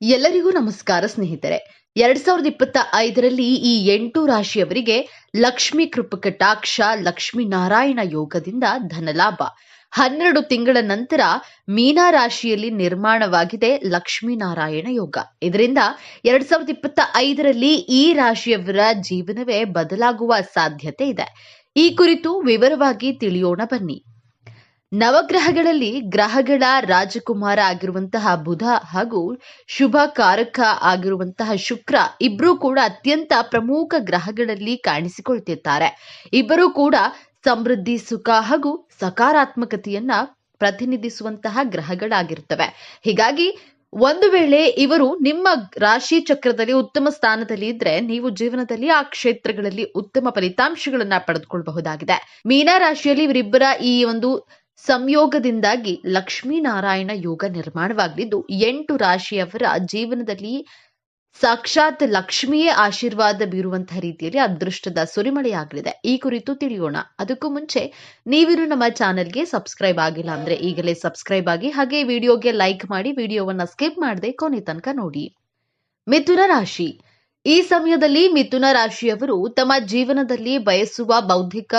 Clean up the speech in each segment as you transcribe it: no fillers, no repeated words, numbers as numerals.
ಎಲ್ಲರಿಗೂ ನಮಸ್ಕಾರ ಸ್ನೇಹಿತರೆ. 2025ರಲ್ಲಿ ಈ 8 ರಾಶಿಯವರಿಗೆ ಲಕ್ಷ್ಮೀ ಕೃಪಕಟಾಕ್ಷ ಲಕ್ಷ್ಮೀನಾರಾಯಣ ಯೋಗದಿಂದ ಧನಲಾಭ. 12 ತಿಂಗಳ ನಂತರ ಮೀನ ರಾಶಿಯಲ್ಲಿ ನಿರ್ಮಾಣವಾಗಿದೆ ಲಕ್ಷ್ಮೀನಾರಾಯಣ ಯೋಗ. ಇದರಿಂದ 2025ರಲ್ಲಿ ಈ ರಾಶಿಯವರ ಜೀವನವೇ ಬದಲಾಗುವ ಸಾಧ್ಯತೆ ಇದೆ. ಈ ಕುರಿತು ವಿವರವಾಗಿ ತಿಳಿಯೋಣ ಬನ್ನಿ. ನವಗ್ರಹಗಳಲ್ಲಿ ಗ್ರಹಗಳ ರಾಜಕುಮಾರ ಆಗಿರುವಂತಹ ಬುಧ ಹಾಗೂ ಶುಭ ಕಾರಕ ಆಗಿರುವಂತಹ ಶುಕ್ರ ಇಬ್ಬರೂ ಕೂಡ ಅತ್ಯಂತ ಪ್ರಮುಖ ಗ್ರಹಗಳಲ್ಲಿ ಕಾಣಿಸಿಕೊಳ್ತಿದ್ದಾರೆ. ಇಬ್ಬರೂ ಕೂಡ ಸಮೃದ್ಧಿ, ಸುಖ ಹಾಗೂ ಸಕಾರಾತ್ಮಕತೆಯನ್ನ ಪ್ರತಿನಿಧಿಸುವಂತಹ ಗ್ರಹಗಳಾಗಿರುತ್ತವೆ. ಹೀಗಾಗಿ ಒಂದು ವೇಳೆ ಇವರು ನಿಮ್ಮ ರಾಶಿ ಚಕ್ರದಲ್ಲಿ ಉತ್ತಮ ಸ್ಥಾನದಲ್ಲಿ ಇದ್ರೆ ನೀವು ಜೀವನದಲ್ಲಿ ಆ ಕ್ಷೇತ್ರಗಳಲ್ಲಿ ಉತ್ತಮ ಫಲಿತಾಂಶಗಳನ್ನ ಪಡೆದುಕೊಳ್ಳಬಹುದಾಗಿದೆ. ಮೀನ ರಾಶಿಯಲ್ಲಿ ಇವರಿಬ್ಬರ ಈ ಒಂದು ಸಂಯೋಗದಿಂದಾಗಿ ಲಕ್ಷ್ಮೀನಾರಾಯಣ ಯೋಗ ನಿರ್ಮಾಣವಾಗಲಿದ್ದು 8 ರಾಶಿಯವರ ಜೀವನದಲ್ಲಿ ಸಾಕ್ಷಾತ್ ಲಕ್ಷ್ಮಿಯೇ ಆಶೀರ್ವಾದ ಬೀರುವಂತಹ ರೀತಿಯಲ್ಲಿ ಅದೃಷ್ಟದ ಸುರಿಮಳೆಯಾಗಲಿದೆ. ಈ ಕುರಿತು ತಿಳಿಯೋಣ. ಅದಕ್ಕೂ ಮುಂಚೆ ನೀವಿನ್ನು ನಮ್ಮ ಚಾನೆಲ್ಗೆ ಸಬ್ಸ್ಕ್ರೈಬ್ ಆಗಿಲ್ಲ ಅಂದ್ರೆ ಈಗಲೇ ಸಬ್ಸ್ಕ್ರೈಬ್ ಆಗಿ, ಹಾಗೆ ವಿಡಿಯೋಗೆ ಲೈಕ್ ಮಾಡಿ, ವಿಡಿಯೋವನ್ನ ಸ್ಕಿಪ್ ಮಾಡದೆ ಕೊನೆ ತನಕ ನೋಡಿ. ಮಿಥುನ ರಾಶಿ. ಈ ಸಮಯದಲ್ಲಿ ಮಿಥುನ ರಾಶಿಯವರು ತಮ್ಮ ಜೀವನದಲ್ಲಿ ಬಯಸುವ ಬೌದ್ಧಿಕ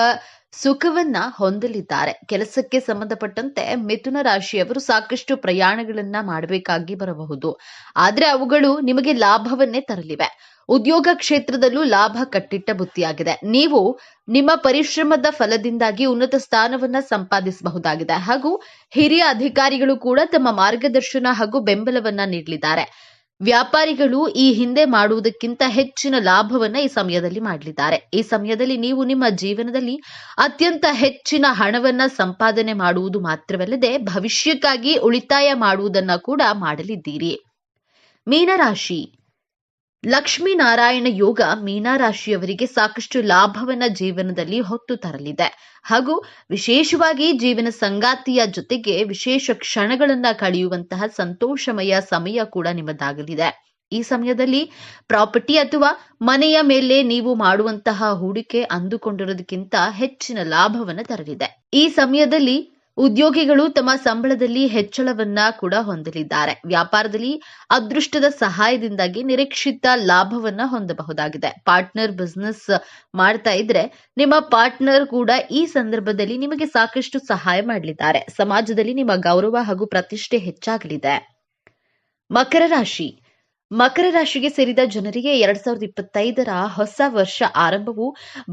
ಸುಖವನ್ನ ಹೊಂದಲಿದ್ದಾರೆ. ಕೆಲಸಕ್ಕೆ ಸಂಬಂಧಪಟ್ಟಂತೆ ಮಿಥುನ ರಾಶಿಯವರು ಸಾಕಷ್ಟು ಪ್ರಯಾಣಗಳನ್ನ ಮಾಡಬೇಕಾಗಿ ಬರಬಹುದು. ಆದ್ರೆ ಅವುಗಳು ನಿಮಗೆ ಲಾಭವನ್ನೇ ತರಲಿವೆ. ಉದ್ಯೋಗ ಕ್ಷೇತ್ರದಲ್ಲೂ ಲಾಭ ಕಟ್ಟಿಟ್ಟ ಬುತ್ತಿಯಾಗಿದೆ. ನೀವು ನಿಮ್ಮ ಪರಿಶ್ರಮದ ಫಲದಿಂದಾಗಿ ಉನ್ನತ ಸ್ಥಾನವನ್ನ ಸಂಪಾದಿಸಬಹುದಾಗಿದೆ ಹಾಗೂ ಹಿರಿಯ ಅಧಿಕಾರಿಗಳು ಕೂಡ ತಮ್ಮ ಮಾರ್ಗದರ್ಶನ ಹಾಗೂ ಬೆಂಬಲವನ್ನ ನೀಡಲಿದ್ದಾರೆ. ವ್ಯಾಪಾರಿಗಳು ಈ ಹಿಂದೆ ಮಾಡುವುದಕ್ಕಿಂತ ಹೆಚ್ಚಿನ ಲಾಭವನ್ನ ಈ ಸಮಯದಲ್ಲಿ ಮಾಡಲಿದ್ದಾರೆ. ಈ ಸಮಯದಲ್ಲಿ ನೀವು ನಿಮ್ಮ ಜೀವನದಲ್ಲಿ ಅತ್ಯಂತ ಹೆಚ್ಚಿನ ಹಣವನ್ನ ಸಂಪಾದನೆ ಮಾಡುವುದು ಮಾತ್ರವಲ್ಲದೆ ಭವಿಷ್ಯಕ್ಕಾಗಿ ಉಳಿತಾಯ ಮಾಡುವುದನ್ನ ಕೂಡ ಮಾಡಲಿದ್ದೀರಿ. ಮೀನರಾಶಿ. ಲಕ್ಷ್ಮೀನಾರಾಯಣ ಯೋಗ ಮೀನರಾಶಿಯವರಿಗೆ ಸಾಕಷ್ಟು ಲಾಭವನ್ನ ಜೀವನದಲ್ಲಿ ಹೊತ್ತು ತರಲಿದೆ ಹಾಗೂ ವಿಶೇಷವಾಗಿ ಜೀವನ ಸಂಗಾತಿಯ ಜೊತೆಗೆ ವಿಶೇಷ ಕ್ಷಣಗಳನ್ನ ಕಳೆಯುವಂತಹ ಸಂತೋಷಮಯ ಸಮಯ ಕೂಡ ನಿಮ್ಮದಾಗಲಿದೆ. ಈ ಸಮಯದಲ್ಲಿ ಪ್ರಾಪರ್ಟಿ ಅಥವಾ ಮನೆಯ ಮೇಲೆ ನೀವು ಮಾಡುವಂತಹ ಹೂಡಿಕೆ ಅಂದುಕೊಂಡಿರೋದಕ್ಕಿಂತ ಹೆಚ್ಚಿನ ಲಾಭವನ್ನ ತರಲಿದೆ. ಈ ಸಮಯದಲ್ಲಿ ಉದ್ಯೋಗಿಗಳು ತಮ್ಮ ಸಂಬಳದಲ್ಲಿ ಹೆಚ್ಚಳವನ್ನ ಕೂಡ ಹೊಂದಲಿದ್ದಾರೆ. ವ್ಯಾಪಾರದಲ್ಲಿ ಅದೃಷ್ಟದ ಸಹಾಯದಿಂದಾಗಿ ನಿರೀಕ್ಷಿತ ಲಾಭವನ್ನ ಹೊಂದಬಹುದಾಗಿದೆ. ಪಾರ್ಟ್ನರ್ ಬಿಸ್ನೆಸ್ ಮಾಡ್ತಾ ಇದ್ರೆ ನಿಮ್ಮ ಪಾರ್ಟ್ನರ್ ಕೂಡ ಈ ಸಂದರ್ಭದಲ್ಲಿ ನಿಮಗೆ ಸಾಕಷ್ಟು ಸಹಾಯ ಮಾಡಲಿದ್ದಾರೆ. ಸಮಾಜದಲ್ಲಿ ನಿಮ್ಮ ಗೌರವ ಹಾಗೂ ಪ್ರತಿಷ್ಠೆ ಹೆಚ್ಚಾಗಲಿದೆ. ಮಕರ ರಾಶಿ. ಮಕರ ರಾಶಿಗೆ ಸೇರಿದ ಜನರಿಗೆ 2025ರ ಹೊಸ ವರ್ಷ ಆರಂಭವು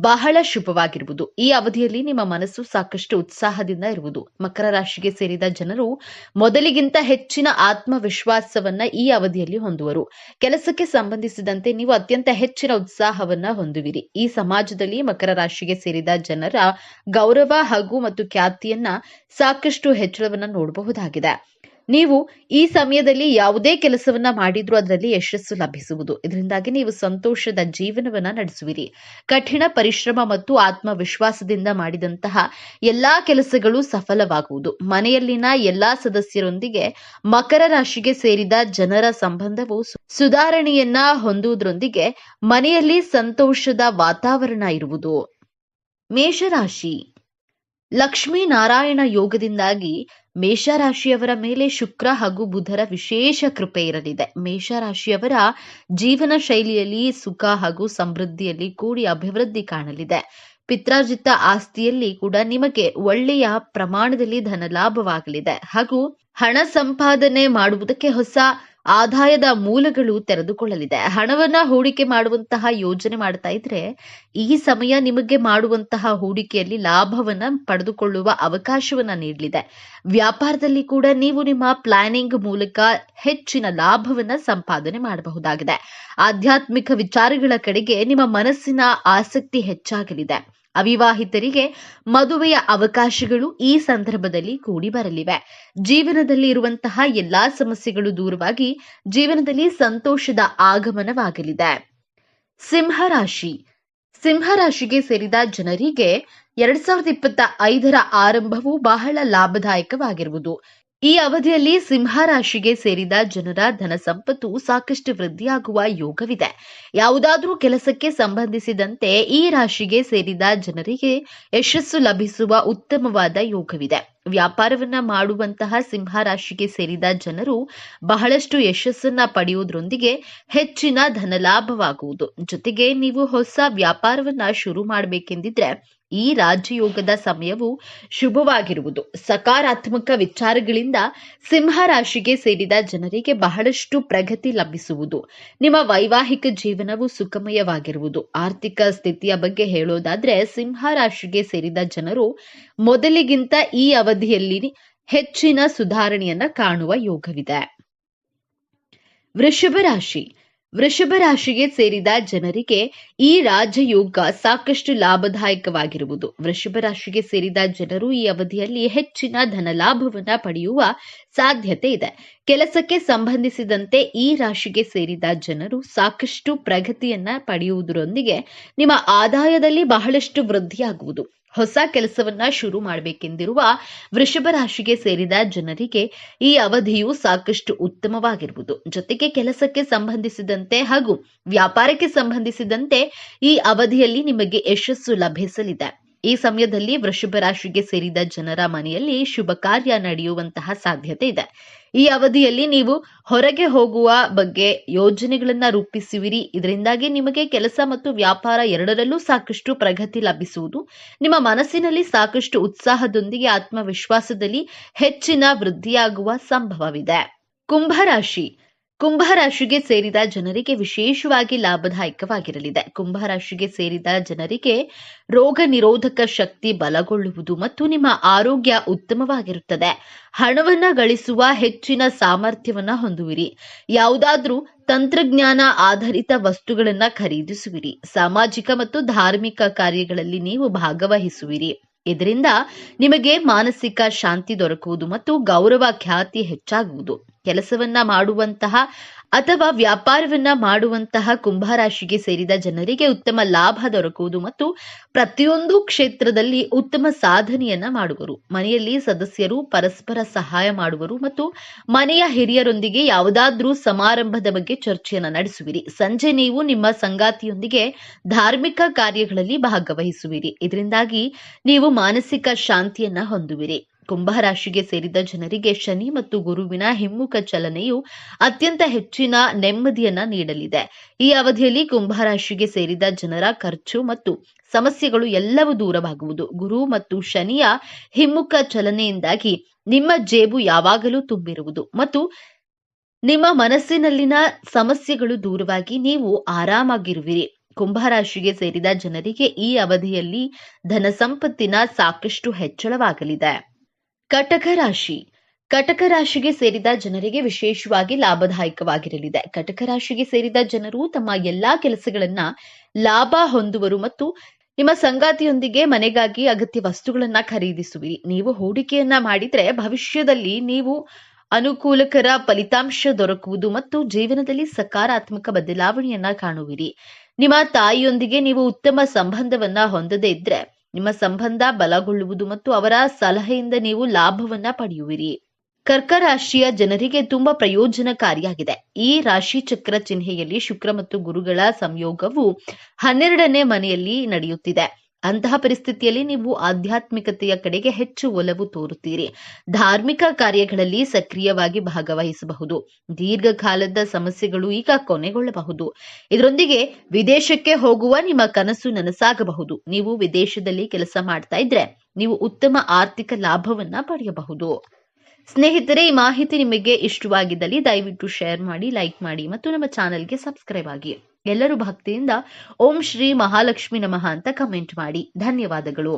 ಬಹಳ ಶುಭವಾಗಿರುವುದು. ಈ ಅವಧಿಯಲ್ಲಿ ನಿಮ್ಮ ಮನಸ್ಸು ಸಾಕಷ್ಟು ಉತ್ಸಾಹದಿಂದ ಇರುವುದು. ಮಕರ ರಾಶಿಗೆ ಸೇರಿದ ಜನರು ಮೊದಲಿಗಿಂತ ಹೆಚ್ಚಿನ ಆತ್ಮವಿಶ್ವಾಸವನ್ನ ಈ ಅವಧಿಯಲ್ಲಿ ಹೊಂದುವರು. ಕೆಲಸಕ್ಕೆ ಸಂಬಂಧಿಸಿದಂತೆ ನೀವು ಅತ್ಯಂತ ಹೆಚ್ಚಿನ ಉತ್ಸಾಹವನ್ನ ಹೊಂದುವಿರಿ. ಈ ಸಮಾಜದಲ್ಲಿ ಮಕರ ರಾಶಿಗೆ ಸೇರಿದ ಜನರ ಗೌರವ ಹಾಗೂ ಮತ್ತು ಖ್ಯಾತಿಯನ್ನ ಸಾಕಷ್ಟು ಹೆಚ್ಚಳವನ್ನ ನೋಡಬಹುದಾಗಿದೆ. ನೀವು ಈ ಸಮಯದಲ್ಲಿ ಯಾವುದೇ ಕೆಲಸವನ್ನ ಮಾಡಿದ್ರೂ ಅದರಲ್ಲಿ ಯಶಸ್ಸು ಲಭಿಸುವುದು. ಇದರಿಂದಾಗಿ ನೀವು ಸಂತೋಷದ ಜೀವನವನ್ನ ನಡೆಸುವಿರಿ. ಕಠಿಣ ಪರಿಶ್ರಮ ಮತ್ತು ಆತ್ಮವಿಶ್ವಾಸದಿಂದ ಮಾಡಿದಂತಹ ಎಲ್ಲಾ ಕೆಲಸಗಳು ಸಫಲವಾಗುವುದು. ಮನೆಯಲ್ಲಿನ ಎಲ್ಲಾ ಸದಸ್ಯರೊಂದಿಗೆ ಮಕರ ರಾಶಿಗೆ ಸೇರಿದ ಜನರ ಸಂಬಂಧವು ಸುಧಾರಣೆಯನ್ನ ಹೊಂದುವುದರೊಂದಿಗೆ ಮನೆಯಲ್ಲಿ ಸಂತೋಷದ ವಾತಾವರಣ ಇರುವುದು. ಮೇಷರಾಶಿ. ಲಕ್ಷ್ಮೀನಾರಾಯಣ ಯೋಗದಿಂದಾಗಿ ಮೇಷರಾಶಿಯವರ ಮೇಲೆ ಶುಕ್ರ ಹಾಗೂ ಬುಧರ ವಿಶೇಷ ಕೃಪೆ ಇರಲಿದೆ. ಮೇಷರಾಶಿಯವರ ಜೀವನ ಶೈಲಿಯಲ್ಲಿ ಸುಖ ಹಾಗೂ ಸಮೃದ್ಧಿಯಲ್ಲಿ ಕೂಡಿ ಅಭಿವೃದ್ಧಿ ಕಾಣಲಿದೆ. ಪಿತ್ರಾರ್ಜಿತ ಆಸ್ತಿಯಲ್ಲಿ ಕೂಡ ನಿಮಗೆ ಒಳ್ಳೆಯ ಪ್ರಮಾಣದಲ್ಲಿ ಧನ ಲಾಭವಾಗಲಿದೆ ಹಾಗೂ ಹಣ ಸಂಪಾದನೆ ಮಾಡುವುದಕ್ಕೆ ಹೊಸ ಆದಾಯದ ಮೂಲಗಳು ತೆರೆದುಕೊಳ್ಳಲಿದೆ. ಹಣವನ್ನ ಹೂಡಿಕೆ ಮಾಡುವಂತಹ ಯೋಜನೆ ಮಾಡ್ತಾ ಇದ್ರೆ ಈ ಸಮಯ ನಿಮಗೆ ಮಾಡುವಂತಹ ಹೂಡಿಕೆಯಲ್ಲಿ ಲಾಭವನ್ನ ಪಡೆದುಕೊಳ್ಳುವ ಅವಕಾಶವನ್ನ ನೀಡಲಿದೆ. ವ್ಯಾಪಾರದಲ್ಲಿ ಕೂಡ ನೀವು ನಿಮ್ಮ ಪ್ಲಾನಿಂಗ್ ಮೂಲಕ ಹೆಚ್ಚಿನ ಲಾಭವನ್ನ ಸಂಪಾದನೆ ಮಾಡಬಹುದಾಗಿದೆ. ಆಧ್ಯಾತ್ಮಿಕ ವಿಚಾರಗಳ ಕಡೆಗೆ ನಿಮ್ಮ ಮನಸ್ಸಿನ ಆಸಕ್ತಿ ಹೆಚ್ಚಾಗಲಿದೆ. ಅವಿವಾಹಿತರಿಗೆ ಮದುವೆಯ ಅವಕಾಶಗಳು ಈ ಸಂದರ್ಭದಲ್ಲಿ ಕೂಡಿ ಬರಲಿವೆ. ಜೀವನದಲ್ಲಿ ಇರುವಂತಹ ಎಲ್ಲಾ ಸಮಸ್ಯೆಗಳು ದೂರವಾಗಿ ಜೀವನದಲ್ಲಿ ಸಂತೋಷದ ಆಗಮನವಾಗಲಿದೆ. ಸಿಂಹರಾಶಿ. ಸಿಂಹರಾಶಿಗೆ ಸೇರಿದ ಜನರಿಗೆ 2025ರ ಆರಂಭವು ಬಹಳ ಲಾಭದಾಯಕವಾಗಿರುವುದು. ಈ ಅವಧಿಯಲ್ಲಿ ಸಿಂಹ ರಾಶಿಗೆ ಸೇರಿದ ಜನರ ಧನ ಸಂಪತ್ತು ಸಾಕಷ್ಟು ವೃದ್ಧಿಯಾಗುವ ಯೋಗವಿದೆ. ಯಾವುದಾದ್ರೂ ಕೆಲಸಕ್ಕೆ ಸಂಬಂಧಿಸಿದಂತೆ ಈ ರಾಶಿಗೆ ಸೇರಿದ ಜನರಿಗೆ ಯಶಸ್ಸು ಲಭಿಸುವ ಉತ್ತಮವಾದ ಯೋಗವಿದೆ. ವ್ಯಾಪಾರವನ್ನ ಮಾಡುವಂತಹ ಸಿಂಹ ರಾಶಿಗೆ ಸೇರಿದ ಜನರು ಬಹಳಷ್ಟು ಯಶಸ್ಸನ್ನ ಪಡೆಯುವುದರೊಂದಿಗೆ ಹೆಚ್ಚಿನ ಧನಲಾಭವಾಗುವುದು. ಜೊತೆಗೆ ನೀವು ಹೊಸ ವ್ಯಾಪಾರವನ್ನ ಶುರು ಮಾಡಬೇಕೆಂದಿದ್ರೆ ಈ ರಾಜಯೋಗದ ಸಮಯವು ಶುಭವಾಗಿರುವುದು. ಸಕಾರಾತ್ಮಕ ವಿಚಾರಗಳಿಂದ ಸಿಂಹ ರಾಶಿಗೆ ಸೇರಿದ ಜನರಿಗೆ ಬಹಳಷ್ಟು ಪ್ರಗತಿ ಲಭಿಸುವುದು. ನಿಮ್ಮ ವೈವಾಹಿಕ ಜೀವನವು ಸುಖಮಯವಾಗಿರುವುದು. ಆರ್ಥಿಕ ಸ್ಥಿತಿಯ ಬಗ್ಗೆ ಹೇಳೋದಾದ್ರೆ ಸಿಂಹ ರಾಶಿಗೆ ಸೇರಿದ ಜನರು ಮೊದಲಿಗಿಂತ ಈ ಅವಧಿಯಲ್ಲಿ ಹೆಚ್ಚಿನ ಸುಧಾರಣೆಯನ್ನ ಕಾಣುವ ಯೋಗವಿದೆ. ವೃಷಭ ರಾಶಿಗೆ ಸೇರಿದ ಜನರಿಗೆ ಈ ರಾಜಯೋಗ ಸಾಕಷ್ಟು ಲಾಭದಾಯಕವಾಗಿರುವುದು. ವೃಷಭ ರಾಶಿಗೆ ಸೇರಿದ ಜನರು ಈ ಅವಧಿಯಲ್ಲಿ ಹೆಚ್ಚಿನ ಧನಲಾಭವನ್ನ ಪಡೆಯುವ ಸಾಧ್ಯತೆ ಇದೆ. ಕೆಲಸಕ್ಕೆ ಸಂಬಂಧಿಸಿದಂತೆ ಈ ರಾಶಿಗೆ ಸೇರಿದ ಜನರು ಸಾಕಷ್ಟು ಪ್ರಗತಿಯನ್ನ ಪಡೆಯುವುದರೊಂದಿಗೆ ನಿಮ್ಮ ಆದಾಯದಲ್ಲಿ ಬಹಳಷ್ಟು ವೃದ್ಧಿಯಾಗುವುದು. ಹೊಸ ಕೆಲಸವನ್ನ ಶುರು ಮಾಡಬೇಕೆಂದಿರುವ ವೃಷಭ ರಾಶಿಗೆ ಸೇರಿದ ಜನರಿಗೆ ಈ ಅವಧಿಯು ಸಾಕಷ್ಟು ಉತ್ತಮವಾಗಿರುವುದು. ಜೊತೆಗೆ ಕೆಲಸಕ್ಕೆ ಸಂಬಂಧಿಸಿದಂತೆ ಹಾಗೂ ವ್ಯಾಪಾರಕ್ಕೆ ಸಂಬಂಧಿಸಿದಂತೆ ಈ ಅವಧಿಯಲ್ಲಿ ನಿಮಗೆ ಯಶಸ್ಸು ಲಭಿಸಲಿದೆ. ಈ ಸಮಯದಲ್ಲಿ ವೃಷಭ ರಾಶಿಗೆ ಸೇರಿದ ಜನರ ಮನೆಯಲ್ಲಿ ಶುಭ ಕಾರ್ಯ ನಡೆಯುವಂತಹ ಸಾಧ್ಯತೆ ಇದೆ. ಈ ಅವಧಿಯಲ್ಲಿ ನೀವು ಹೊರಗೆ ಹೋಗುವ ಬಗ್ಗೆ ಯೋಜನೆಗಳನ್ನ ರೂಪಿಸುವಿರಿ. ಇದರಿಂದಾಗಿ ನಿಮಗೆ ಕೆಲಸ ಮತ್ತು ವ್ಯಾಪಾರ ಎರಡರಲ್ಲೂ ಸಾಕಷ್ಟು ಪ್ರಗತಿ ಲಭಿಸುವುದು. ನಿಮ್ಮ ಮನಸ್ಸಿನಲ್ಲಿ ಸಾಕಷ್ಟು ಉತ್ಸಾಹದೊಂದಿಗೆ ಆತ್ಮವಿಶ್ವಾಸದಲ್ಲಿ ಹೆಚ್ಚಿನ ವೃದ್ಧಿಯಾಗುವ ಸಂಭವವಿದೆ. ಕುಂಭರಾಶಿಗೆ ಸೇರಿದ ಜನರಿಗೆ ವಿಶೇಷವಾಗಿ ಲಾಭದಾಯಕವಾಗಿರಲಿದೆ. ಕುಂಭರಾಶಿಗೆ ಸೇರಿದ ಜನರಿಗೆ ರೋಗ ನಿರೋಧಕ ಶಕ್ತಿ ಬಲಗೊಳ್ಳುವುದು ಮತ್ತು ನಿಮ್ಮ ಆರೋಗ್ಯ ಉತ್ತಮವಾಗಿರುತ್ತದೆ. ಹಣವನ್ನ ಗಳಿಸುವ ಹೆಚ್ಚಿನ ಸಾಮರ್ಥ್ಯವನ್ನ ಹೊಂದುವಿರಿ. ಯಾವುದಾದ್ರೂ ತಂತ್ರಜ್ಞಾನ ಆಧಾರಿತ ವಸ್ತುಗಳನ್ನ ಖರೀದಿಸುವಿರಿ. ಸಾಮಾಜಿಕ ಮತ್ತು ಧಾರ್ಮಿಕ ಕಾರ್ಯಗಳಲ್ಲಿ ನೀವು ಭಾಗವಹಿಸುವಿರಿ. ಇದರಿಂದ ನಿಮಗೆ ಮಾನಸಿಕ ಶಾಂತಿ ದೊರಕುವುದು ಮತ್ತು ಗೌರವ ಖ್ಯಾತಿ ಹೆಚ್ಚಾಗುವುದು. ಕೆಲಸವನ್ನ ಮಾಡುವಂತಹ ಅಥವಾ ವ್ಯಾಪಾರವನ್ನ ಮಾಡುವಂತಹ ಕುಂಭರಾಶಿಗೆ ಸೇರಿದ ಜನರಿಗೆ ಉತ್ತಮ ಲಾಭ ದೊರಕುವುದು ಮತ್ತು ಪ್ರತಿಯೊಂದು ಕ್ಷೇತ್ರದಲ್ಲಿ ಉತ್ತಮ ಸಾಧನೆಯನ್ನ ಮಾಡುವರು. ಮನೆಯಲ್ಲಿ ಸದಸ್ಯರು ಪರಸ್ಪರ ಸಹಾಯ ಮಾಡುವರು ಮತ್ತು ಮನೆಯ ಹಿರಿಯರೊಂದಿಗೆ ಯಾವುದಾದ್ರೂ ಸಮಾರಂಭದ ಬಗ್ಗೆ ಚರ್ಚೆಯನ್ನ ನಡೆಸುವಿರಿ. ಸಂಜೆ ನೀವು ನಿಮ್ಮ ಸಂಗಾತಿಯೊಂದಿಗೆ ಧಾರ್ಮಿಕ ಕಾರ್ಯಗಳಲ್ಲಿ ಭಾಗವಹಿಸುವಿರಿ. ಇದರಿಂದಾಗಿ ನೀವು ಮಾನಸಿಕ ಶಾಂತಿಯನ್ನ ಹೊಂದುವಿರಿ. ಕುಂಭರಾಶಿಗೆ ಸೇರಿದ ಜನರಿಗೆ ಶನಿ ಮತ್ತು ಗುರುವಿನ ಹಿಮ್ಮುಖ ಚಲನೆಯು ಅತ್ಯಂತ ಹೆಚ್ಚಿನ ನೆಮ್ಮದಿಯನ್ನ ನೀಡಲಿದೆ. ಈ ಅವಧಿಯಲ್ಲಿ ಕುಂಭರಾಶಿಗೆ ಸೇರಿದ ಜನರ ಖರ್ಚು ಮತ್ತು ಸಮಸ್ಯೆಗಳು ಎಲ್ಲವೂ ದೂರವಾಗುವುದು. ಗುರು ಮತ್ತು ಶನಿಯ ಹಿಮ್ಮುಖ ಚಲನೆಯಿಂದಾಗಿ ನಿಮ್ಮ ಜೇಬು ಯಾವಾಗಲೂ ತುಂಬಿರುವುದು ಮತ್ತು ನಿಮ್ಮ ಮನಸ್ಸಿನಲ್ಲಿನ ಸಮಸ್ಯೆಗಳು ದೂರವಾಗಿ ನೀವು ಆರಾಮಾಗಿರುವಿರಿ. ಕುಂಭರಾಶಿಗೆ ಸೇರಿದ ಜನರಿಗೆ ಈ ಅವಧಿಯಲ್ಲಿ ಧನ ಸಂಪತ್ತಿನ ಸಾಕಷ್ಟು ಹೆಚ್ಚಳವಾಗಲಿದೆ. ಕಟಕ ರಾಶಿಗೆ ಸೇರಿದ ಜನರಿಗೆ ವಿಶೇಷವಾಗಿ ಲಾಭದಾಯಕವಾಗಿರಲಿದೆ. ಕಟಕ ರಾಶಿಗೆ ಸೇರಿದ ಜನರು ತಮ್ಮ ಎಲ್ಲಾ ಕೆಲಸಗಳನ್ನ ಲಾಭ ಹೊಂದುವರು ಮತ್ತು ನಿಮ್ಮ ಸಂಗಾತಿಯೊಂದಿಗೆ ಮನೆಗಾಗಿ ಅಗತ್ಯ ವಸ್ತುಗಳನ್ನ ಖರೀದಿಸುವಿರಿ. ನೀವು ಹೂಡಿಕೆಯನ್ನ ಮಾಡಿದ್ರೆ ಭವಿಷ್ಯದಲ್ಲಿ ನೀವು ಅನುಕೂಲಕರ ಫಲಿತಾಂಶ ದೊರಕುವುದು ಮತ್ತು ಜೀವನದಲ್ಲಿ ಸಕಾರಾತ್ಮಕ ಬದಲಾವಣೆಯನ್ನ ಕಾಣುವಿರಿ. ನಿಮ್ಮ ತಾಯಿಯೊಂದಿಗೆ ನೀವು ಉತ್ತಮ ಸಂಬಂಧವನ್ನ ಹೊಂದದೇ ಇದ್ರೆ ನಿಮ್ಮ ಸಂಬಂಧ ಬಲಗೊಳ್ಳುವುದು ಮತ್ತು ಅವರ ಸಲಹೆಯಿಂದ ನೀವು ಲಾಭವನ್ನ ಪಡೆಯುವಿರಿ. ಕರ್ಕ ರಾಶಿಯ ಜನರಿಗೆ ತುಂಬಾ ಪ್ರಯೋಜನಕಾರಿಯಾಗಿದೆ. ಈ ರಾಶಿ ಚಕ್ರ ಚಿಹ್ನೆಯಲ್ಲಿ ಶುಕ್ರ ಮತ್ತು ಗುರುಗಳ ಸಂಯೋಗವು 12ನೇ ಮನೆಯಲ್ಲಿ ನಡೆಯುತ್ತಿದೆ. ಅಂತಹ ಪರಿಸ್ಥಿತಿಯಲ್ಲಿ ನೀವು ಆಧ್ಯಾತ್ಮಿಕತೆಯ ಕಡೆಗೆ ಹೆಚ್ಚು ಒಲವು ತೋರುತ್ತೀರಿ. ಧಾರ್ಮಿಕ ಕಾರ್ಯಗಳಲ್ಲಿ ಸಕ್ರಿಯವಾಗಿ ಭಾಗವಹಿಸಬಹುದು. ದೀರ್ಘಕಾಲದ ಸಮಸ್ಯೆಗಳು ಈಗ ಕೊನೆಗೊಳ್ಳಬಹುದು. ಇದರೊಂದಿಗೆ ವಿದೇಶಕ್ಕೆ ಹೋಗುವ ನಿಮ್ಮ ಕನಸು ನನಸಾಗಬಹುದು. ನೀವು ವಿದೇಶದಲ್ಲಿ ಕೆಲಸ ಮಾಡ್ತಾ ಇದ್ರೆ ನೀವು ಉತ್ತಮ ಆರ್ಥಿಕ ಲಾಭವನ್ನ ಪಡೆಯಬಹುದು. ಸ್ನೇಹಿತರೆ, ಈ ಮಾಹಿತಿ ನಿಮಗೆ ಇಷ್ಟವಾಗಿದ್ದಲ್ಲಿ ದಯವಿಟ್ಟು ಶೇರ್ ಮಾಡಿ, ಲೈಕ್ ಮಾಡಿ ಮತ್ತು ನಮ್ಮ ಚಾನೆಲ್ಗೆ ಸಬ್ಸ್ಕ್ರೈಬ್ ಆಗಿ. ಎಲ್ಲರೂ ಭಕ್ತಿಯಿಂದ ಓಂ ಶ್ರೀ ಮಹಾಲಕ್ಷ್ಮಿ ನಮಃ ಅಂತ ಕಮೆಂಟ್ ಮಾಡಿ. ಧನ್ಯವಾದಗಳು.